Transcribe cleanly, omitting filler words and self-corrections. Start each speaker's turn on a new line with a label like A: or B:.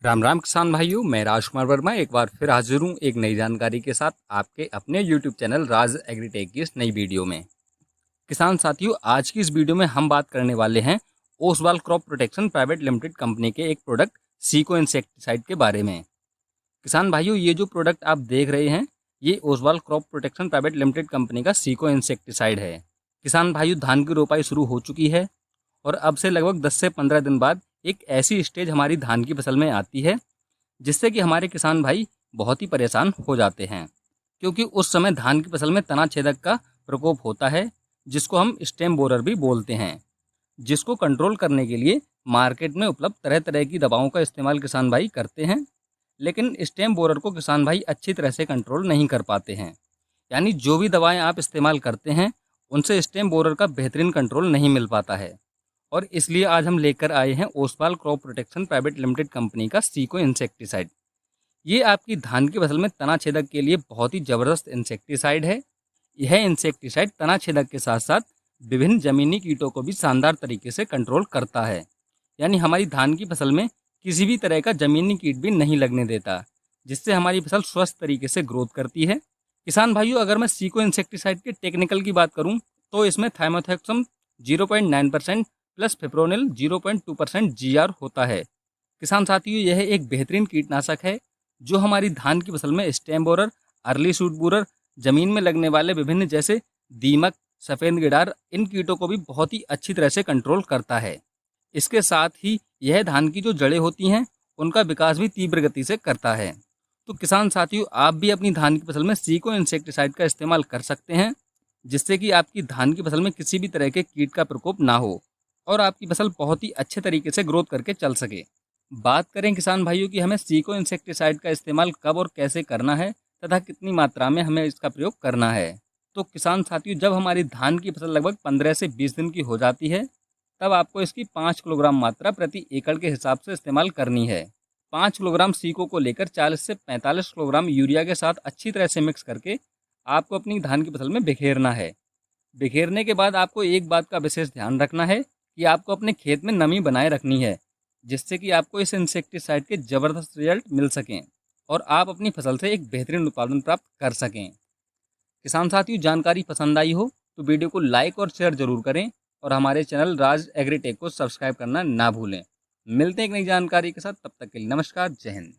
A: राम राम किसान भाइयों, मैं राजकुमार वर्मा एक बार फिर हाजिर हूँ एक नई जानकारी के साथ आपके अपने YouTube चैनल राज एग्रीटेक की इस नई वीडियो में। किसान साथियों, आज की इस वीडियो में हम बात करने वाले हैं Oswal crop protection private limited company के एक प्रोडक्ट सीको इंसेक्टिसाइड के बारे में। किसान भाइयों, ये जो प्रोडक्ट आप देख रहे हैं ये Oswal crop protection private limited company का सीको इंसेक्टिसाइड है। किसान भाइयों, धान की रोपाई शुरू हो चुकी है और अब से लगभग 10 से 15 दिन बाद एक ऐसी स्टेज हमारी धान की फसल में आती है जिससे कि हमारे किसान भाई बहुत ही परेशान हो जाते हैं, क्योंकि उस समय धान की फसल में तना छेदक का प्रकोप होता है जिसको हम स्टेम बोरर भी बोलते हैं। जिसको कंट्रोल करने के लिए मार्केट में उपलब्ध तरह तरह की दवाओं का इस्तेमाल किसान भाई करते हैं, लेकिन स्टेम बोरर को किसान भाई अच्छी तरह से कंट्रोल नहीं कर पाते हैं। यानी जो भी दवाएं आप इस्तेमाल करते हैं उनसे स्टेम बोरर का बेहतरीन कंट्रोल नहीं मिल पाता है। और इसलिए आज हम लेकर आए हैं Oswal crop protection private limited company का सीको इंसेक्टिसाइड। ये आपकी धान की फसल में तना छेदक के लिए बहुत ही ज़बरदस्त इंसेक्टिसाइड है। यह इंसेक्टिसाइड तना छेदक के साथ साथ विभिन्न जमीनी कीटों को भी शानदार तरीके से कंट्रोल करता है। यानी हमारी धान की फसल में किसी भी तरह का जमीनी कीट भी नहीं लगने देता, जिससे हमारी फसल स्वस्थ तरीके से ग्रोथ करती है। किसान भाइयों, अगर मैं सीको इंसेक्टिसाइड के टेक्निकल की बात करूं तो इसमें थाइमोथैक्सम 0.9% प्लस फिप्रोनिल 0.2% GR होता है। किसान साथियों, यह एक बेहतरीन कीटनाशक है जो हमारी धान की फसल में stem borer, early shoot borer, जमीन में लगने वाले विभिन्न जैसे दीमक, सफ़ेद गिडार, इन कीटों को भी बहुत ही अच्छी तरह से कंट्रोल करता है। इसके साथ ही यह धान की जो जड़ें होती हैं उनका विकास भी तीव्र गति से करता है। तो किसान साथियों, आप भी अपनी धान की फसल में सीको इंसेक्टिसाइड का इस्तेमाल कर सकते हैं, जिससे कि आपकी धान की फसल में किसी भी तरह के कीट का प्रकोप ना हो और आपकी फसल बहुत ही अच्छे तरीके से ग्रोथ करके चल सके। बात करें किसान भाइयों कि हमें सीको इंसेक्टिसाइड का इस्तेमाल कब और कैसे करना है तथा कितनी मात्रा में हमें इसका प्रयोग करना है, तो किसान साथियों, जब हमारी धान की फसल लगभग 15 से 20 दिन की हो जाती है तब आपको इसकी 5 किलोग्राम मात्रा प्रति एकड़ के हिसाब से इस्तेमाल करनी है। 5 किलोग्राम सीको को लेकर 40 से 45 किलोग्राम यूरिया के साथ अच्छी तरह से मिक्स करके आपको अपनी धान की फसल में बिखेरना है। बिखेरने के बाद आपको एक बात का विशेष ध्यान रखना है कि आपको अपने खेत में नमी बनाए रखनी है, जिससे कि आपको इस इंसेक्टिसाइड के ज़बरदस्त रिजल्ट मिल सकें और आप अपनी फसल से एक बेहतरीन उत्पादन प्राप्त कर सकें। किसान साथियों, जानकारी पसंद आई हो तो वीडियो को लाइक और शेयर जरूर करें और हमारे चैनल राज एग्रीटेक को सब्सक्राइब करना ना भूलें। मिलते हैं एक नई जानकारी के साथ, तब तक के लिए नमस्कार, जय हिंद।